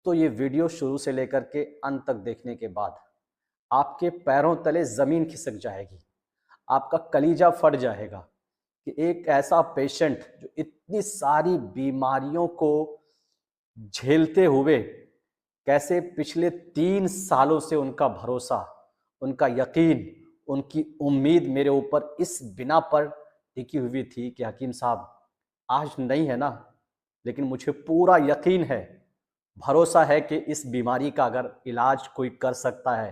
तो ये वीडियो शुरू से लेकर के अंत तक देखने के बाद आपके पैरों तले ज़मीन खिसक जाएगी, आपका कलीजा फट जाएगा कि एक ऐसा पेशेंट जो इतनी सारी बीमारियों को झेलते हुए कैसे पिछले 3 सालों से उनका भरोसा, उनका यकीन, उनकी उम्मीद मेरे ऊपर इस बिना पर टिकी हुई थी कि हकीम साहब आज नहीं है ना, लेकिन मुझे पूरा यकीन है, भरोसा है कि इस बीमारी का अगर इलाज कोई कर सकता है,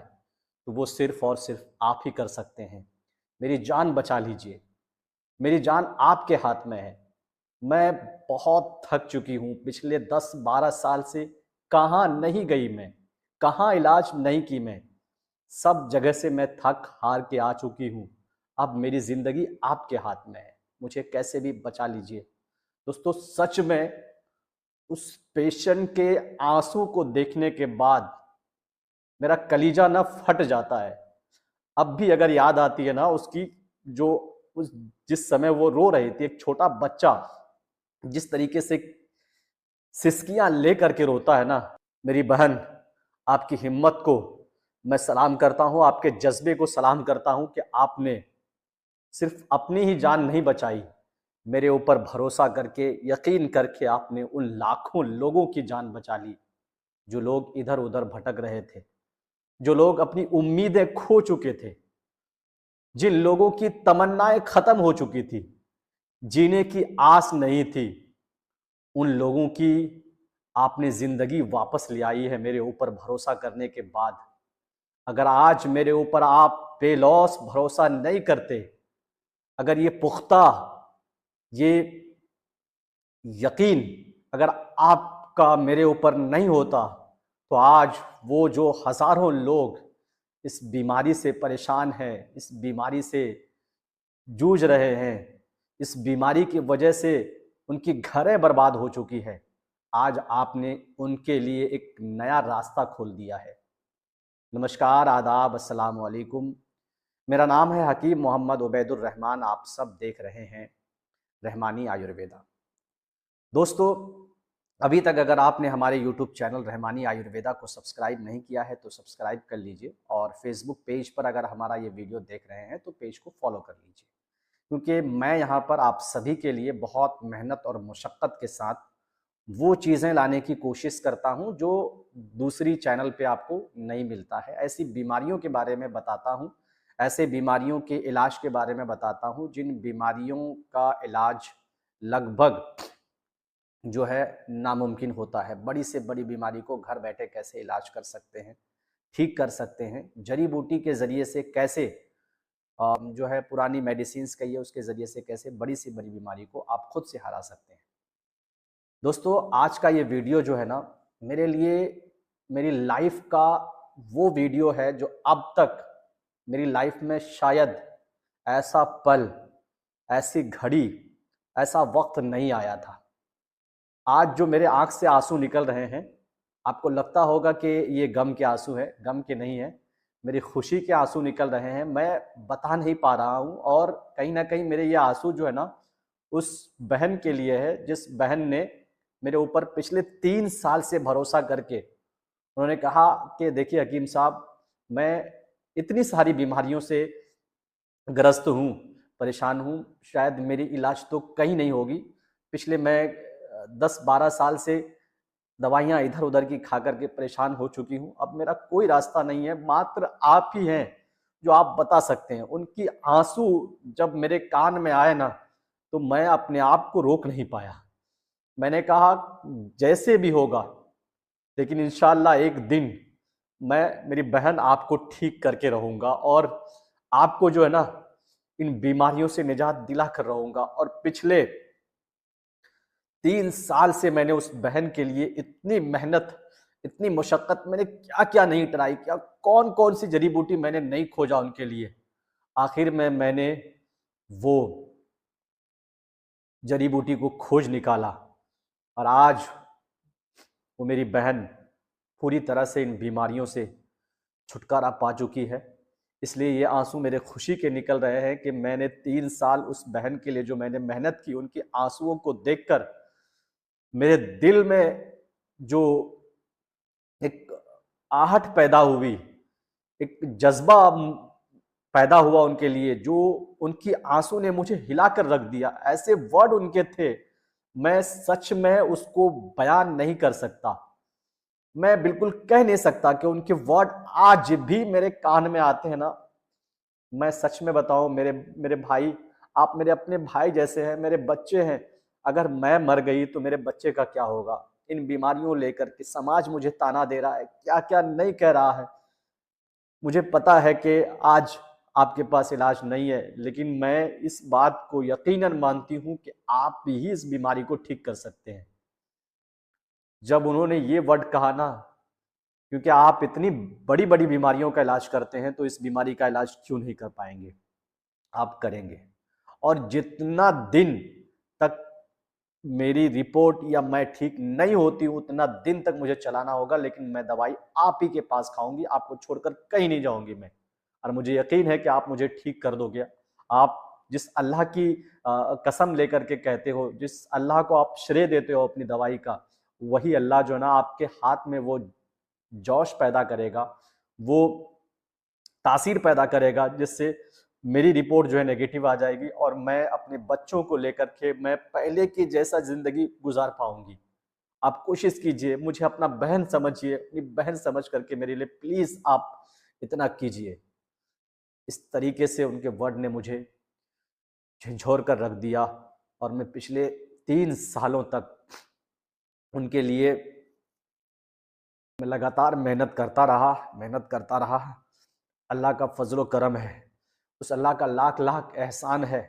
तो वो सिर्फ़ और सिर्फ़ आप ही कर सकते हैं। मेरी जान बचा लीजिए, मेरी जान आपके हाथ में है। मैं बहुत थक चुकी हूँ, पिछले 10-12 साल से कहाँ नहीं गई मैं, कहाँ इलाज नहीं की मैं, सब जगह से मैं थक हार के आ चुकी हूँ। अब मेरी ज़िंदगी आपके हाथ में है, मुझे कैसे भी बचा लीजिए। दोस्तों सच में उस पेशेंट के आँसू को देखने के बाद मेरा कलीजा ना फट जाता है। अब भी अगर याद आती है ना उसकी, जो उस जिस समय वो रो रही थी, एक छोटा बच्चा जिस तरीके से सिसकियाँ लेकर के रोता है ना, मेरी बहन, आपकी हिम्मत को मैं सलाम करता हूँ, आपके जज़्बे को सलाम करता हूँ कि आपने सिर्फ़ अपनी ही जान नहीं बचाई, मेरे ऊपर भरोसा करके, यकीन करके आपने उन लाखों लोगों की जान बचा ली, जो लोग इधर-उधर भटक रहे थे, जो लोग अपनी उम्मीदें खो चुके थे, जिन लोगों की तमन्नाएँ खत्म हो चुकी थी, जीने की आस नहीं थी, उन लोगों की आपने ज़िंदगी वापस ले आई है मेरे ऊपर भरोसा करने के बाद। अगर आज मेरे ऊपर आप बेलौस भरोसा नहीं करते, अगर ये पुख्ता, ये यकीन अगर आपका मेरे ऊपर नहीं होता, तो आज वो जो हज़ारों लोग इस बीमारी से परेशान हैं, इस बीमारी से जूझ रहे हैं, इस बीमारी की वजह से उनकी घरें बर्बाद हो चुकी है। आज आपने उनके लिए एक नया रास्ता खोल दिया है। नमस्कार, आदाब, अस्सलाम वालेकुम। मेरा नाम है हकीम मोहम्मद उबैदुर रहमान, आप सब देख रहे हैं रहमानी आयुर्वेदा। दोस्तों, अभी तक अगर आपने हमारे यूट्यूब चैनल रहमानी आयुर्वेदा को सब्सक्राइब नहीं किया है, तो सब्सक्राइब कर लीजिए और फेसबुक पेज पर अगर हमारा ये वीडियो देख रहे हैं, तो पेज को फॉलो कर लीजिए। क्योंकि मैं यहाँ पर आप सभी के लिए बहुत मेहनत और मशक्क़त के साथ वो चीज़ें लाने की कोशिश करता हूँ जो दूसरी चैनल पे आपको नहीं मिलता है। ऐसी बीमारियों के बारे में बताता हूँ, ऐसे बीमारियों के इलाज के बारे में बताता हूँ जिन बीमारियों का इलाज लगभग जो है नामुमकिन होता है। बड़ी से बड़ी बीमारी को घर बैठे कैसे इलाज कर सकते हैं, ठीक कर सकते हैं, जड़ी-बूटी के ज़रिए से कैसे जो है पुरानी मेडिसिन्स कहिए उसके ज़रिए से कैसे बड़ी से बड़ी बीमारी को आप खुद से हरा सकते हैं। दोस्तों आज का ये वीडियो जो है ना, मेरे लिए मेरी लाइफ का वो वीडियो है जो अब तक मेरी लाइफ में शायद ऐसा पल, ऐसी घड़ी, ऐसा वक्त नहीं आया था। आज जो मेरे आँख से आँसू निकल रहे हैं, आपको लगता होगा कि ये गम के आँसू हैं, गम के नहीं हैं, मेरी खुशी के आँसू निकल रहे हैं। मैं बता नहीं पा रहा हूँ और कहीं न कहीं मेरे ये आँसू जो है ना, उस बहन के लिए है, जिस बहन ने मेरे ऊपर पिछले 3 साल से भरोसा करके उन्होंने कहा कि देखिए हकीम साहब, मैं इतनी सारी बीमारियों से ग्रस्त हूँ, परेशान हूँ, शायद मेरी इलाज तो कहीं नहीं होगी। पिछले मैं 10-12 साल से दवाइयाँ इधर-उधर की खा कर के परेशान हो चुकी हूँ। अब मेरा कोई रास्ता नहीं है, मात्र आप ही हैं जो आप बता सकते हैं। उनकी आँसू जब मेरे कान में आए ना, तो मैं अपने आप को रोक नहीं पाया। मैंने कहा जैसे भी होगा, लेकिन इंशाअल्लाह एक दिन मैं मेरी बहन आपको ठीक करके रहूँगा और आपको जो है ना, इन बीमारियों से निजात दिला कर रहूँगा। और पिछले 3 साल से मैंने उस बहन के लिए इतनी मेहनत, इतनी मशक्कत मैंने क्या-क्या नहीं ट्राई किया, कौन-कौन सी जड़ी-बूटी मैंने नहीं खोजा उनके लिए। आखिर में मैंने वो जड़ी-बूटी को खोज निकाला और आज वो मेरी बहन पूरी तरह से इन बीमारियों से छुटकारा पा चुकी है। इसलिए ये आँसू मेरे खुशी के निकल रहे हैं कि मैंने 3 साल उस बहन के लिए जो मैंने मेहनत की, उनके आँसुओं को देखकर मेरे दिल में जो एक आहट पैदा हुई, एक जज्बा पैदा हुआ उनके लिए, जो उनकी आंसू ने मुझे हिलाकर रख दिया। ऐसे वर्ड उनके थे, मैं सच में उसको बयान नहीं कर सकता। मैं बिल्कुल कह नहीं सकता कि उनके वर्ड आज भी मेरे कान में आते हैं ना। मैं सच में बताऊं, मेरे मेरे भाई, आप मेरे अपने भाई जैसे हैं, मेरे बच्चे हैं। अगर मैं मर गई तो मेरे बच्चे का क्या होगा? इन बीमारियों लेकर के समाज मुझे ताना दे रहा है, क्या क्या नहीं कह रहा है। मुझे पता है कि आज आपके पास इलाज नहीं है, लेकिन मैं इस बात को यकीनन मानती हूं कि आप ही इस बीमारी को ठीक कर सकते हैं। जब उन्होंने ये वर्ड कहा ना, क्योंकि आप इतनी बड़ी बड़ी बीमारियों का इलाज करते हैं, तो इस बीमारी का इलाज क्यों नहीं कर पाएंगे? आप करेंगे। और जितना दिन तक मेरी रिपोर्ट या मैं ठीक नहीं होती हूं, उतना दिन तक मुझे चलाना होगा, लेकिन मैं दवाई आप ही के पास खाऊंगी, आपको छोड़कर कहीं नहीं जाऊंगी मैं। और मुझे यकीन है कि आप मुझे ठीक कर दोगे। आप जिस अल्लाह की कसम लेकर के कहते हो, जिस अल्लाह को आप श्रेय देते हो अपनी दवाई का, वही अल्लाह जो है ना आपके हाथ में वो जोश पैदा करेगा, वो तासीर पैदा करेगा, जिससे मेरी रिपोर्ट जो है नेगेटिव आ जाएगी और मैं अपने बच्चों को लेकर के मैं पहले की जैसा जिंदगी गुजार पाऊंगी। आप कोशिश कीजिए, मुझे अपना बहन समझिए, अपनी बहन समझ करके मेरे लिए प्लीज आप इतना कीजिए। इस तरीके से उनके वर्ड ने मुझे झंझोर कर रख दिया, और मैं पिछले 3 सालों तक उनके लिए मैं लगातार मेहनत करता रहा। अल्लाह का फजलो करम है, उस अल्लाह का लाख लाख एहसान है।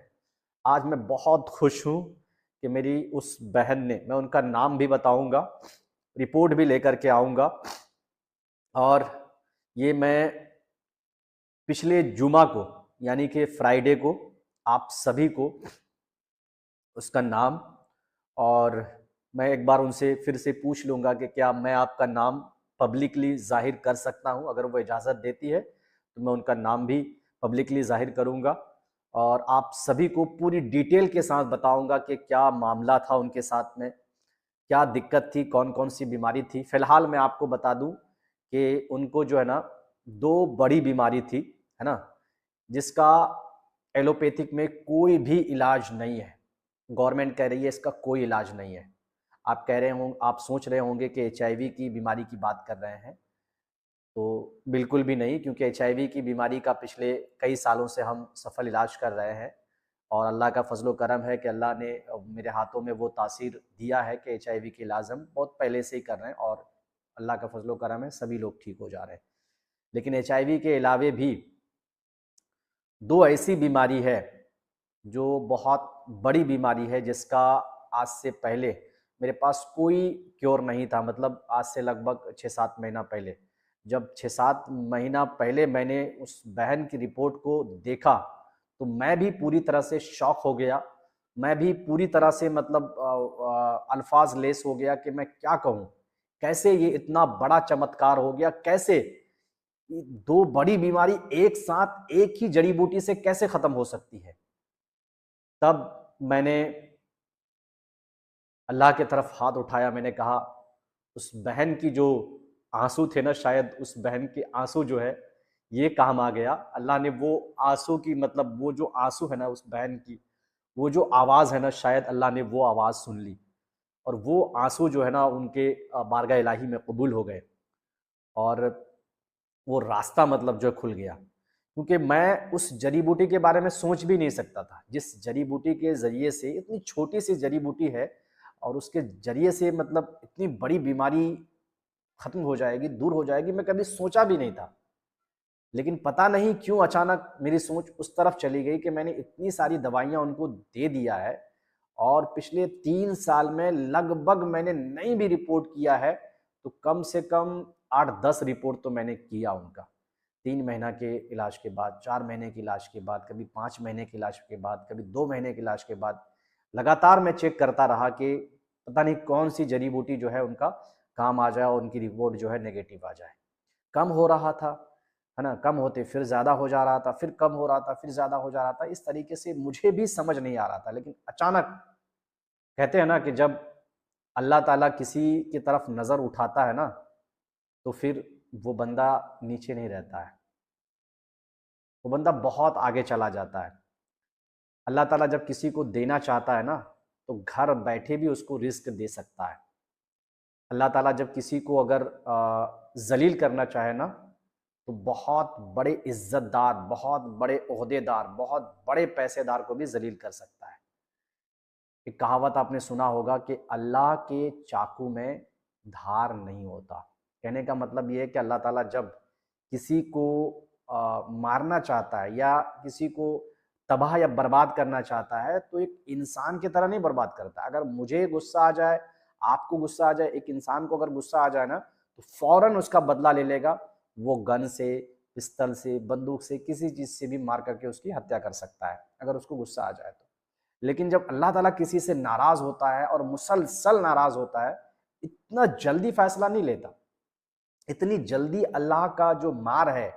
आज मैं बहुत खुश हूँ कि मेरी उस बहन ने, मैं उनका नाम भी बताऊंगा, रिपोर्ट भी लेकर के आऊंगा। और ये मैं पिछले जुमा को, यानी कि फ्राइडे को, आप सभी को उसका नाम, और मैं एक बार उनसे फिर से पूछ लूंगा कि क्या मैं आपका नाम पब्लिकली जाहिर कर सकता हूं। अगर वो इजाज़त देती है तो मैं उनका नाम भी पब्लिकली जाहिर करूंगा, और आप सभी को पूरी डिटेल के साथ बताऊंगा कि क्या मामला था उनके साथ में, क्या दिक्कत थी, कौन कौन सी बीमारी थी। फिलहाल मैं आपको बता दूं कि उनको जो है ना 2 बड़ी बीमारी थी, है ना, जिसका एलोपैथिक में कोई भी इलाज नहीं है। गवर्नमेंट कह रही है इसका कोई इलाज नहीं है। आप कह रहे होंगे, आप सोच रहे होंगे कि एचआईवी की बीमारी की बात कर रहे हैं, तो बिल्कुल भी नहीं, क्योंकि एचआईवी की बीमारी का पिछले कई सालों से हम सफल इलाज कर रहे हैं। और अल्लाह का फजलो करम है कि अल्लाह ने मेरे हाथों में वो तासीर दिया है कि एचआईवी के इलाज हम बहुत पहले से ही कर रहे हैं, और अल्लाह का फजलो करम है, सभी लोग ठीक हो जा रहे हैं। लेकिन एचआईवी के अलावे भी 2 ऐसी बीमारी है जो बहुत बड़ी बीमारी है, जिसका आज से पहले मेरे पास कोई क्योर नहीं था। मतलब आज से लगभग 6-7 महीना पहले, जब 6-7 महीना पहले मैंने उस बहन की रिपोर्ट को देखा, तो मैं भी पूरी तरह से शॉक हो गया। मैं भी पूरी तरह से मतलब अल्फाज लेस हो गया कि मैं क्या कहूँ, कैसे ये इतना बड़ा चमत्कार हो गया, कैसे ये 2 बड़ी बीमारी एक साथ एक ही जड़ी बूटी से कैसे खत्म हो सकती है। तब मैंने अल्लाह की तरफ हाथ उठाया, मैंने कहा उस बहन की जो आंसू थे ना, शायद उस बहन के आंसू जो है ये काम आ गया। अल्लाह ने वो आंसू की, मतलब वो जो आंसू है ना उस बहन की, वो जो आवाज़ है ना, शायद अल्लाह ने वो आवाज़ सुन ली, और वो आंसू जो है ना उनके बारगाह इलाही में कबूल हो गए, और वो रास्ता मतलब जो खुल गया। क्योंकि मैं उस जड़ी बूटी के बारे में सोच भी नहीं सकता था, जिस जड़ी बूटी के ज़रिए से, इतनी छोटी सी जड़ी बूटी है, और उसके ज़रिए से मतलब इतनी बड़ी बीमारी खत्म हो जाएगी, दूर हो जाएगी, मैं कभी सोचा भी नहीं था। लेकिन पता नहीं क्यों अचानक मेरी सोच उस तरफ चली गई कि मैंने इतनी सारी दवाइयाँ उनको दे दिया है, और पिछले 3 साल में लगभग मैंने नहीं भी रिपोर्ट किया है तो कम से कम 8-10 रिपोर्ट तो मैंने किया उनका। 3 महीना के इलाज के बाद, 4 महीने के इलाज के बाद, कभी 5 महीने के इलाज के बाद, कभी 2 महीने के इलाज के बाद, लगातार मैं चेक करता रहा कि पता नहीं कौन सी जड़ी बूटी जो है उनका काम आ जाए और उनकी रिपोर्ट जो है नेगेटिव आ जाए। कम हो रहा था, है ना, कम होते फिर ज़्यादा हो जा रहा था, फिर कम हो रहा था, फिर ज़्यादा हो जा रहा था। इस तरीके से मुझे भी समझ नहीं आ रहा था। लेकिन अचानक, कहते हैं ना कि जब अल्लाह ताला किसी की तरफ नज़र उठाता है ना, तो फिर वो बंदा नीचे नहीं रहता है, वो बंदा बहुत आगे चला जाता है। अल्लाह ताला जब किसी को देना चाहता है ना, तो घर बैठे भी उसको रिस्क दे सकता है। अल्लाह ताला जब किसी को अगर ज़लील करना चाहे ना, तो बहुत बड़े इज़्ज़तदार, बहुत बड़े ओहदेदार, बहुत बड़े पैसेदार को भी ज़लील कर सकता है। एक कहावत आपने सुना होगा कि अल्लाह के चाकू में धार नहीं होता। कहने का मतलब ये है कि अल्लाह ताला जब किसी को मारना चाहता है या किसी को तबाह या बर्बाद करना चाहता है, तो एक इंसान की तरह नहीं बर्बाद करता। अगर मुझे गुस्सा आ जाए, आपको गुस्सा आ जाए, एक इंसान को अगर गुस्सा आ जाए ना, तो फ़ौरन उसका बदला ले लेगा। वो गन से, पिस्तल से, बंदूक से, किसी चीज़ से भी मार करके उसकी हत्या कर सकता है, अगर उसको गुस्सा आ जाए तो। लेकिन जब अल्लाह ताला किसी से नाराज़ होता है और मुसलसल नाराज़ होता है, इतना जल्दी फ़ैसला नहीं लेता। इतनी जल्दी अल्लाह का जो मार है,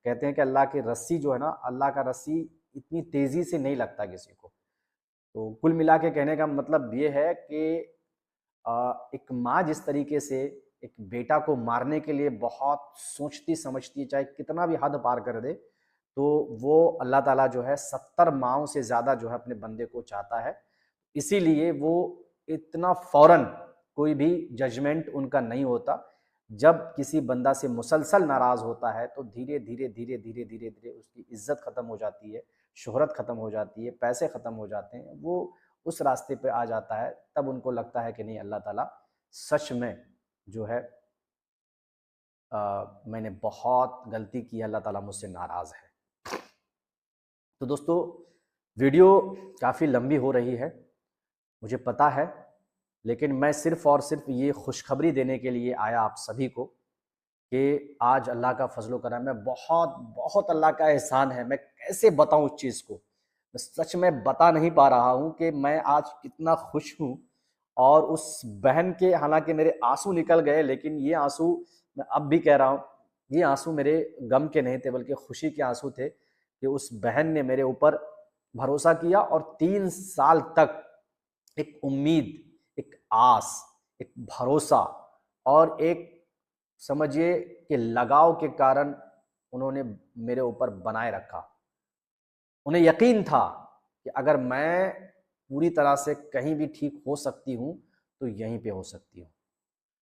कहते हैं कि अल्लाह की रस्सी जो है ना, अल्लाह का रस्सी इतनी तेज़ी से नहीं लगता किसी को। तो कुल मिला के कहने का मतलब ये है कि एक माँ जिस तरीके से एक बेटा को मारने के लिए बहुत सोचती समझती है, चाहे कितना भी हद पार कर दे, तो वो अल्लाह ताला जो है 70 माँओं से ज़्यादा जो है अपने बंदे को चाहता है। इसीलिए वो इतना फ़ौरन कोई भी जजमेंट उनका नहीं होता। जब किसी बंदा से मुसलसल नाराज़ होता है, तो धीरे-धीरे, धीरे-धीरे, धीरे-धीरे उसकी इज़्ज़त ख़त्म हो जाती है, शोहरत ख़त्म हो जाती है, पैसे ख़त्म हो जाते हैं। वो उस रास्ते पे आ जाता है, तब उनको लगता है कि नहीं, अल्लाह ताला सच में जो है मैंने बहुत गलती की है, अल्लाह ताला मुझसे नाराज़ है। तो दोस्तों, वीडियो काफ़ी लंबी हो रही है, मुझे पता है, लेकिन मैं सिर्फ़ और सिर्फ़ ये खुशखबरी देने के लिए आया आप सभी को कि आज अल्लाह का फ़ज़्ल-ओ करम है, बहुत बहुत अल्लाह का एहसान है। मैं कैसे बताऊँ उस चीज़ को? मैं सच में बता नहीं पा रहा हूँ कि मैं आज कितना खुश हूँ। और उस बहन के, हालाँकि मेरे आँसू निकल गए, लेकिन ये आँसू मैं अब भी कह रहा हूँ, ये आँसू मेरे गम के नहीं थे, बल्कि खुशी के आँसू थे कि उस बहन ने मेरे ऊपर भरोसा किया और 3 साल तक एक उम्मीद, एक आस, एक भरोसा और एक, समझिए कि लगाव के कारण उन्होंने मेरे ऊपर बनाए रखा। उन्हें यकीन था कि अगर मैं पूरी तरह से कहीं भी ठीक हो सकती हूँ, तो यहीं पे हो सकती हूँ।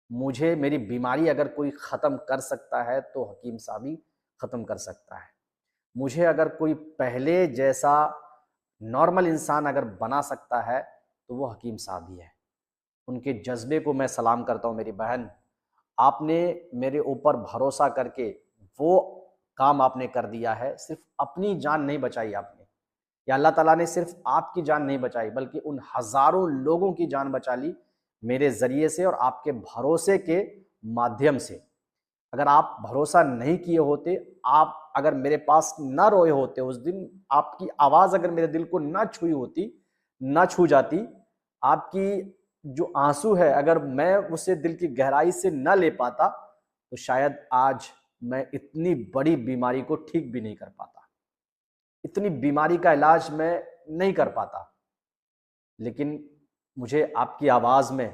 मुझे मेरी बीमारी अगर कोई ख़त्म कर सकता है, तो हकीम साहब ही ख़त्म कर सकता है। मुझे अगर कोई पहले जैसा नॉर्मल इंसान अगर बना सकता है, तो वो हकीम साहब ही है। उनके जज़्बे को मैं सलाम करता हूँ मेरी बहन। आपने मेरे ऊपर भरोसा करके वो काम आपने कर दिया है, सिर्फ़ अपनी जान नहीं बचाई आपने, या अल्लाह ताला ने सिर्फ़ आपकी जान नहीं बचाई, बल्कि उन हज़ारों लोगों की जान बचा ली मेरे ज़रिए से और आपके भरोसे के माध्यम से। अगर आप भरोसा नहीं किए होते, आप अगर मेरे पास ना रोए होते उस दिन, आपकी आवाज़ अगर मेरे दिल को ना छुई होती, ना छू जाती, आपकी जो आँसू है अगर मैं उसे दिल की गहराई से ना ले पाता, तो शायद आज मैं इतनी बड़ी बीमारी को ठीक भी नहीं कर पाता। इतनी बीमारी का इलाज मैं नहीं कर पाता। लेकिन मुझे आपकी आवाज़ में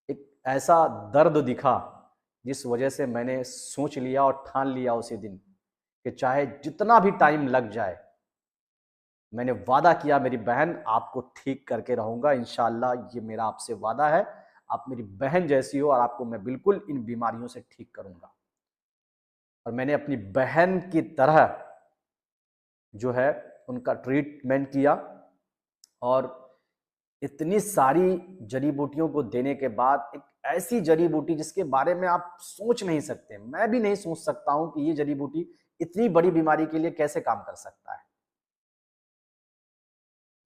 एक ऐसा दर्द दिखा, जिस वजह से मैंने सोच लिया और ठान लिया उसी दिन कि चाहे जितना भी टाइम लग जाए, मैंने वादा किया मेरी बहन, आपको ठीक करके रहूँगा इंशाअल्लाह, ये मेरा आपसे वादा है। आप मेरी बहन जैसी हो और आपको मैं बिल्कुल इन बीमारियों से ठीक करूँगा। और मैंने अपनी बहन की तरह जो है उनका ट्रीटमेंट किया और इतनी सारी जड़ी-बूटियों को देने के बाद एक ऐसी जड़ी-बूटी जिसके बारे में आप सोच नहीं सकते। मैं भी नहीं सोच सकता हूँ कि ये जड़ी-बूटी इतनी बड़ी बीमारी के लिए कैसे काम कर सकता है।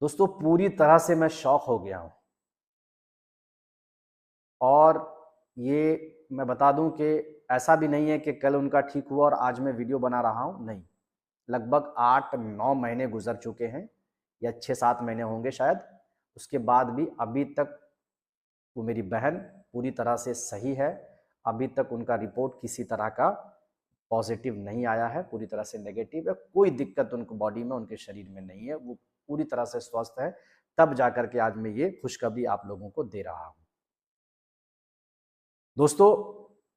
दोस्तों, पूरी तरह से मैं शॉक हो गया हूँ। और ये मैं बता दूँ कि ऐसा भी नहीं है कि कल उनका ठीक हुआ और आज मैं वीडियो बना रहा हूँ, नहीं। लगभग 8-9 महीने गुज़र चुके हैं या 6-7 महीने होंगे शायद। उसके बाद भी अभी तक वो मेरी बहन पूरी तरह से सही है। अभी तक उनका रिपोर्ट किसी तरह का पॉज़िटिव नहीं आया है, पूरी तरह से नेगेटिव है। कोई दिक्कत उनको बॉडी में, उनके शरीर में नहीं है। वो पूरी तरह से स्वस्थ है। तब जाकर के आज मैं ये खुशखबरी आप लोगों को दे रहा हूँ। दोस्तों,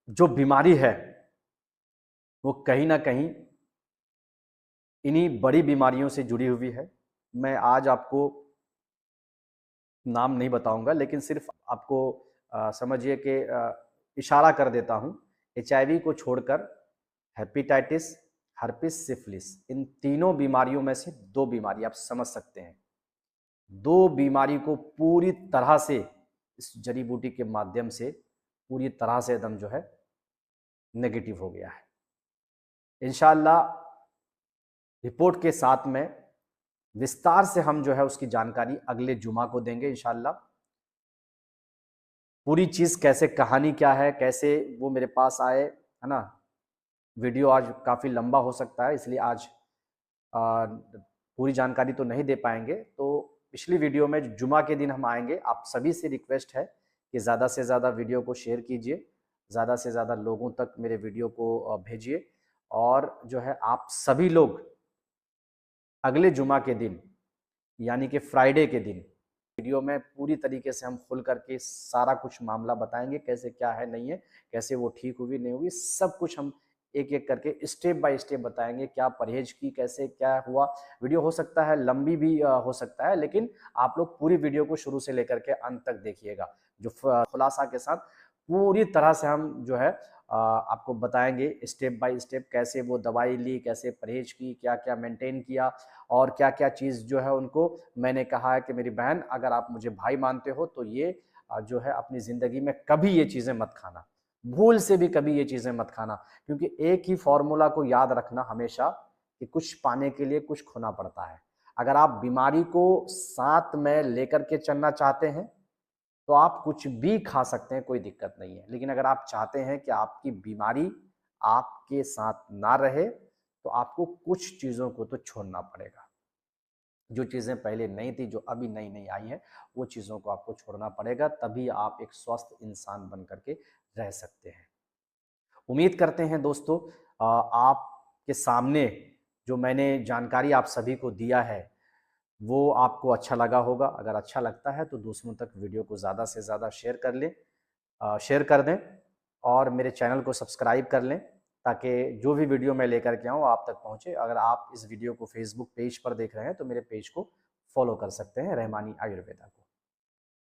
जो बीमारी है वो कहीं ना कहीं इन्हीं बड़ी बीमारियों से जुड़ी हुई है। मैं आज आपको नाम नहीं बताऊंगा, लेकिन सिर्फ आपको समझिए कि इशारा कर देता हूं। एचआईवी को छोड़कर हेपेटाइटिस, हर्पिस, सिफिलिस, इन तीनों बीमारियों में से दो बीमारी आप समझ सकते हैं। दो बीमारी को पूरी तरह से इस जड़ी बूटी के माध्यम से पूरी तरह से एकदम जो है नेगेटिव हो गया है। इंशाअल्लाह रिपोर्ट के साथ में विस्तार से हम जो है उसकी जानकारी अगले जुमा को देंगे इंशाअल्लाह। पूरी चीज़ कैसे, कहानी क्या है, कैसे वो मेरे पास आए, है ना। वीडियो आज काफ़ी लंबा हो सकता है, इसलिए आज पूरी जानकारी तो नहीं दे पाएंगे। तो पिछली वीडियो में जुमा के दिन हम आएंगे। आप सभी से रिक्वेस्ट है कि ज़्यादा से ज़्यादा वीडियो को शेयर कीजिए, ज़्यादा से ज़्यादा लोगों तक मेरे वीडियो को भेजिए, और जो है आप सभी लोग अगले जुमा के दिन यानी कि फ्राइडे के दिन वीडियो में पूरी तरीके से हम खुल करके सारा कुछ मामला बताएंगे, कैसे क्या है नहीं है, कैसे वो ठीक हुई नहीं हुई, सब कुछ हम एक एक करके स्टेप बाय स्टेप बताएंगे। क्या परहेज की, कैसे क्या हुआ। वीडियो हो सकता है लंबी भी हो सकता है, लेकिन आप लोग पूरी वीडियो को शुरू से लेकर के अंत तक देखिएगा। जो खुलासा के साथ पूरी तरह से हम जो है आपको बताएंगे स्टेप बाय स्टेप, कैसे वो दवाई ली, कैसे परहेज की, क्या क्या मेंटेन किया, और क्या क्या चीज़ जो है उनको मैंने कहा है कि मेरी बहन, अगर आप मुझे भाई मानते हो तो ये जो है अपनी ज़िंदगी में कभी ये चीज़ें मत खाना, भूल से भी कभी ये चीज़ें मत खाना। क्योंकि एक ही फॉर्मूला को याद रखना हमेशा कि कुछ पाने के लिए कुछ खोना पड़ता है। अगर आप बीमारी को साथ में लेकर के चलना चाहते हैं तो आप कुछ भी खा सकते हैं, कोई दिक्कत नहीं है। लेकिन अगर आप चाहते हैं कि आपकी बीमारी आपके साथ ना रहे तो आपको कुछ चीज़ों को तो छोड़ना पड़ेगा। जो चीज़ें पहले नहीं थी, जो अभी नई नई आई हैं, वो चीज़ों को आपको छोड़ना पड़ेगा, तभी आप एक स्वस्थ इंसान बन करके रह सकते हैं। उम्मीद करते हैं दोस्तों आपके सामने जो मैंने जानकारी आप सभी को दिया है वो आपको अच्छा लगा होगा। अगर अच्छा लगता है तो दूसरों तक वीडियो को ज़्यादा से ज़्यादा शेयर कर लें, शेयर कर दें, और मेरे चैनल को सब्सक्राइब कर लें, ताकि जो भी वीडियो मैं लेकर के आऊँ आप तक पहुँचे। अगर आप इस वीडियो को फेसबुक पेज पर देख रहे हैं तो मेरे पेज को फॉलो कर सकते हैं, रहमानी आयुर्वेदा को।